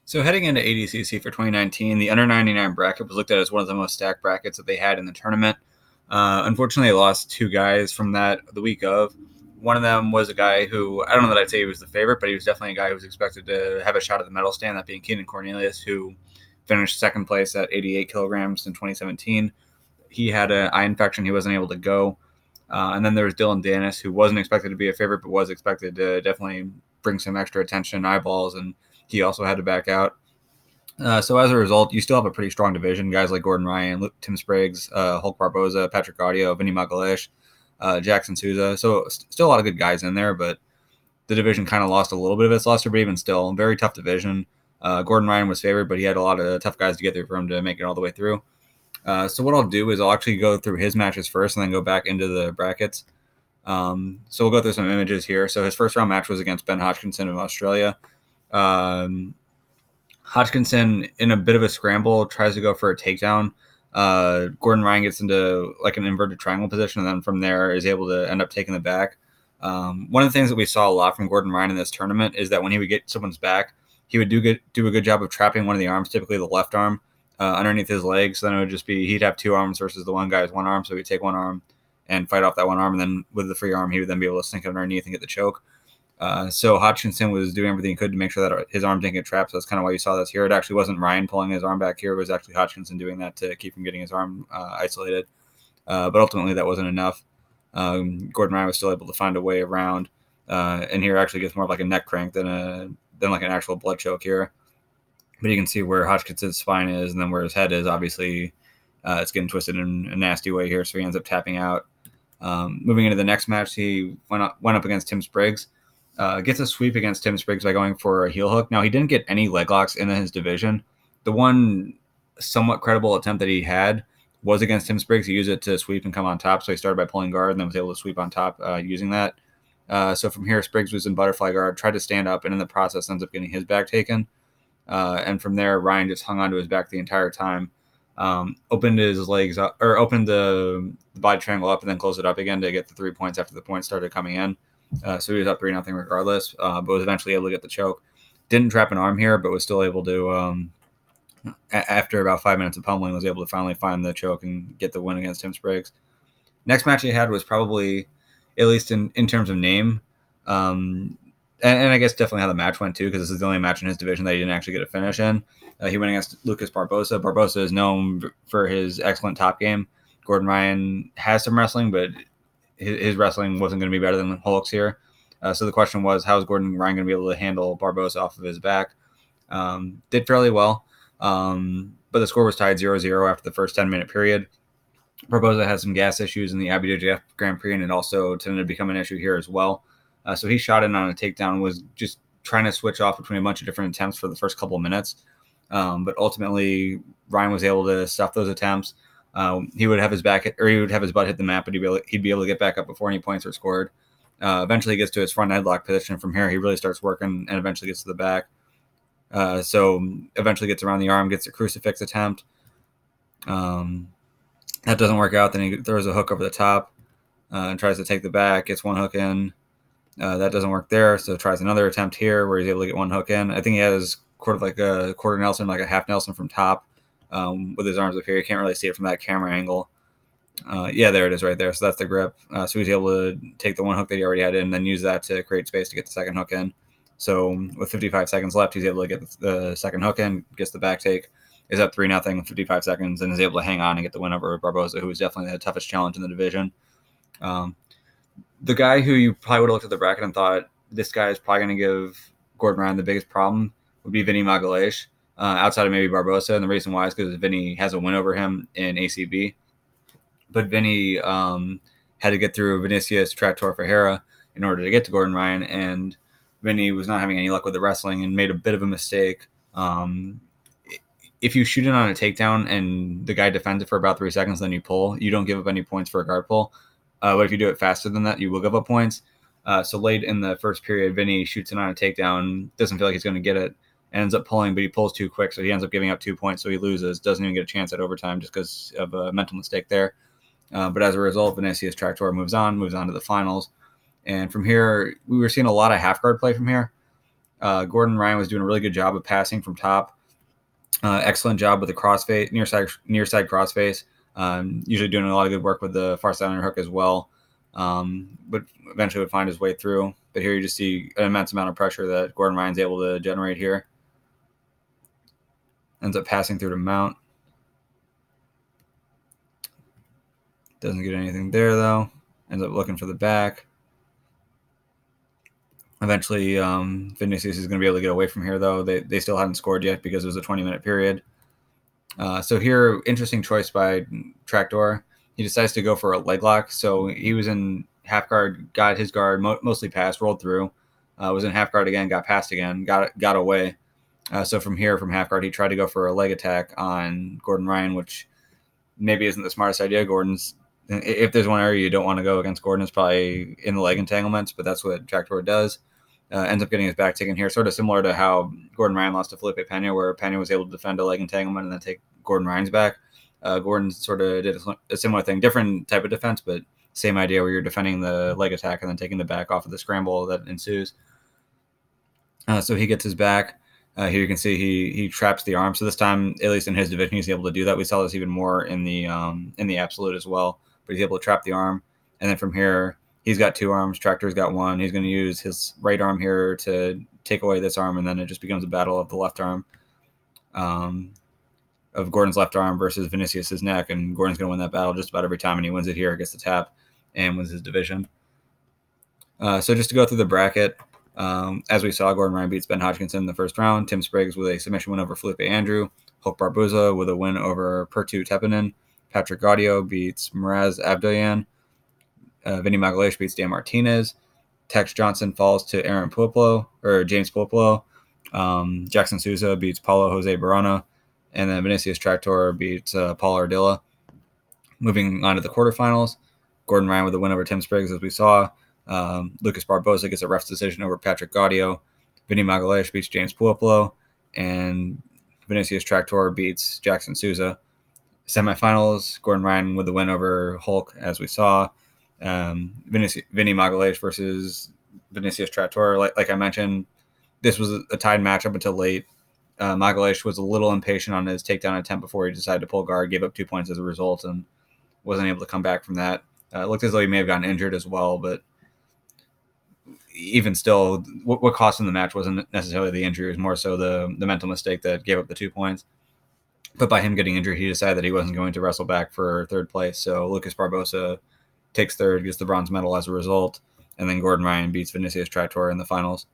So heading into ADCC for 2019, the under 99 bracket was looked at as one of the most stacked brackets that they had in the tournament. Unfortunately, they lost two guys from that the week of. One of them was a guy who, I don't know that I'd say he was the favorite, but he was definitely a guy who was expected to have a shot at the medal stand, that being Keenan Cornelius, who finished second place at 88 kilograms in 2017. He had an eye infection. He wasn't able to go. And then there was Dylan Dennis, who wasn't expected to be a favorite, but was expected to definitely bring some extra attention and eyeballs, and he also had to back out. So as a result, you still have a pretty strong division. Guys like Gordon Ryan, Tim Spriggs, Hulk Barboza, Patrick Audio, Vinny Magalish, Jackson Souza. So still a lot of good guys in there, but the division kind of lost a little bit of its luster, but even still, very tough division. Gordon Ryan was favored, but he had a lot of tough guys to get through for him to make it all the way through. So what I'll do is I'll actually go through his matches first and then go back into the brackets. So we'll go through some images here. So his first round match was against Ben Hodgkinson of Australia. Hodgkinson, in a bit of a scramble, tries to go for a takedown. Gordon Ryan gets into like an inverted triangle position, and then from there is able to end up taking the back. One of the things that we saw a lot from Gordon Ryan in this tournament is that when he would get someone's back, he would do a good job of trapping one of the arms, typically the left arm, underneath his legs. So then it would just be he'd have two arms versus the one guy's one arm. So he'd take one arm and fight off that one arm, and then with the free arm, he would then be able to sink it underneath and get the choke. So Hodgkinson was doing everything he could to make sure that his arm didn't get trapped. So that's kind of why you saw this here. It actually wasn't Ryan pulling his arm back here. It was actually Hodgkinson doing that to keep him getting his arm isolated. But ultimately, that wasn't enough. Gordon Ryan was still able to find a way around. And here actually gets more of like a neck crank than like an actual blood choke here. But you can see where Hodgkinson's spine is and then where his head is. Obviously, it's getting twisted in a nasty way here. So he ends up tapping out. Moving into the next match, he went up against Tim Spriggs. Gets a sweep against Tim Spriggs by going for a heel hook. Now, he didn't get any leg locks in his division. The one somewhat credible attempt that he had was against Tim Spriggs. He used it to sweep and come on top. So he started by pulling guard and then was able to sweep on top using that. So from here, Spriggs was in butterfly guard, tried to stand up, and in the process ends up getting his back taken. And from there, Ryan just hung onto his back the entire time. Opened his legs up, or opened the body triangle up and then closed it up again to get the 3 points after the points started coming in. So he was up 3-0 regardless, but was eventually able to get the choke. Didn't trap an arm here, but was still able to, after about 5 minutes of pummeling, was able to finally find the choke and get the win against Tim Spriggs. Next match he had was probably, at least in terms of name, and I guess definitely how the match went too, because this is the only match in his division that he didn't actually get a finish in. He went against Lucas Barbosa. Barbosa is known for his excellent top game. Gordon Ryan has some wrestling, but his wrestling wasn't going to be better than Hulk's here. So the question was, how is Gordon Ryan going to be able to handle Barbosa off of his back? Did fairly well, but the score was tied 0-0 after the first 10-minute period. Barbosa had some gas issues in the IBJJF Grand Prix, and it also tended to become an issue here as well. So he shot in on a takedown, was just trying to switch off between a bunch of different attempts for the first couple of minutes. But ultimately, Ryan was able to stuff those attempts. He would have his back, or he would have his butt hit the mat, but he'd be able to get back up before any points were scored. Eventually, he gets to his front headlock position. From here, he really starts working and eventually gets to the back. So eventually gets around the arm, gets a crucifix attempt. That doesn't work out. Then he throws a hook over the top and tries to take the back. Gets one hook in. That doesn't work there. So tries another attempt here where he's able to get one hook in. I think he has like a quarter Nelson, like a half Nelson from top. With his arms up here. You can't really see it from that camera angle. Yeah, there it is right there. So that's the grip. So he's able to take the one hook that he already had in and then use that to create space to get the second hook in. So with 55 seconds left, he's able to get the second hook in, gets the back take, is up 3-0 with 55 seconds, and is able to hang on and get the win over Barbosa, who was definitely the toughest challenge in the division. The guy who you probably would have looked at the bracket and thought, this guy is probably going to give Gordon Ryan the biggest problem would be Vinny Magalish. Outside of maybe Barbosa, and the reason why is because Vinny has a win over him in ACB. But Vinny had to get through Vinicius Trattor Ferreira in order to get to Gordon Ryan, and Vinny was not having any luck with the wrestling and made a bit of a mistake. If you shoot it on a takedown and the guy defends it for about 3 seconds, then you pull, you don't give up any points for a guard pull. But if you do it faster than that, you will give up points. So late in the first period, Vinny shoots it on a takedown, doesn't feel like he's going to get it, ends up pulling, but he pulls too quick, so he ends up giving up 2 points, so he loses, doesn't even get a chance at overtime just because of a mental mistake there. But as a result, Vinicius Trattor moves on to the finals. And from here, we were seeing a lot of half guard play from here. Gordon Ryan was doing a really good job of passing from top. Excellent job with the crossface, near side crossface. Usually doing a lot of good work with the far side underhook as well. But eventually would find his way through. But here you just see an immense amount of pressure that Gordon Ryan's able to generate here. Ends up passing through to Mount. Doesn't get anything there, though. Ends up looking for the back. Eventually, Vinicius is going to be able to get away from here, though. They still hadn't scored yet because it was a 20-minute period. So here, interesting choice by Tractor. He decides to go for a leg lock. So he was in half guard, got his guard, mostly passed, rolled through. Was in half guard again, got passed again, got away. So from here, from half guard, he tried to go for a leg attack on Gordon Ryan, which maybe isn't the smartest idea. If there's one area you don't want to go against Gordon, it's probably in the leg entanglements, but that's what Tractor does. Ends up getting his back taken here, sort of similar to how Gordon Ryan lost to Felipe Pena, where Pena was able to defend a leg entanglement and then take Gordon Ryan's back. Gordon sort of did a similar thing, different type of defense, but same idea where you're defending the leg attack and then taking the back off of the scramble that ensues. So he gets his back. Here you can see he traps the arm. So this time, at least in his division, he's able to do that. We saw this even more in the absolute as well. But he's able to trap the arm, and then from here, he's got two arms. Tractor's got one. He's going to use his right arm here to take away this arm, and then it just becomes a battle of the left arm, of Gordon's left arm versus Vinicius's neck, and Gordon's going to win that battle just about every time, and he wins it here, gets the tap, and wins his division. So just to go through the bracket, as we saw, Gordon Ryan beats Ben Hodgkinson in the first round. Tim Spriggs with a submission win over Felipe Andrew. Hulk Barboza with a win over Pertu Tepinen. Patrick Gaudio beats Miraz Abdoyan. Vinny Magalhaes beats Dan Martinez. Tex Johnson falls to James Puopolo. Jackson Souza beats Paulo Jose Barona. And then Vinicius Tractor beats Paul Ardilla. Moving on to the quarterfinals, Gordon Ryan with a win over Tim Spriggs, as we saw. Lucas Barboza gets a ref's decision over Patrick Gaudio. Vinny Magalhaes beats James Puopolo. And Vinicius Tractor beats Jackson Souza. Semifinals, Gordon Ryan with the win over Hulk, as we saw. Vinny Magalhaes versus Vinicius Tractor. Like I mentioned, this was a tied match up until late. Magalhaes was a little impatient on his takedown attempt before he decided to pull guard, gave up 2 points as a result, and wasn't able to come back from that. It looked as though he may have gotten injured as well, but even still, what cost him the match wasn't necessarily the injury. It was more so the mental mistake that gave up the 2 points. But by him getting injured, he decided that he wasn't going to wrestle back for third place. So Lucas Barboza takes third, gets the bronze medal as a result, and then Gordon Ryan beats Vinicius Tractor in the finals.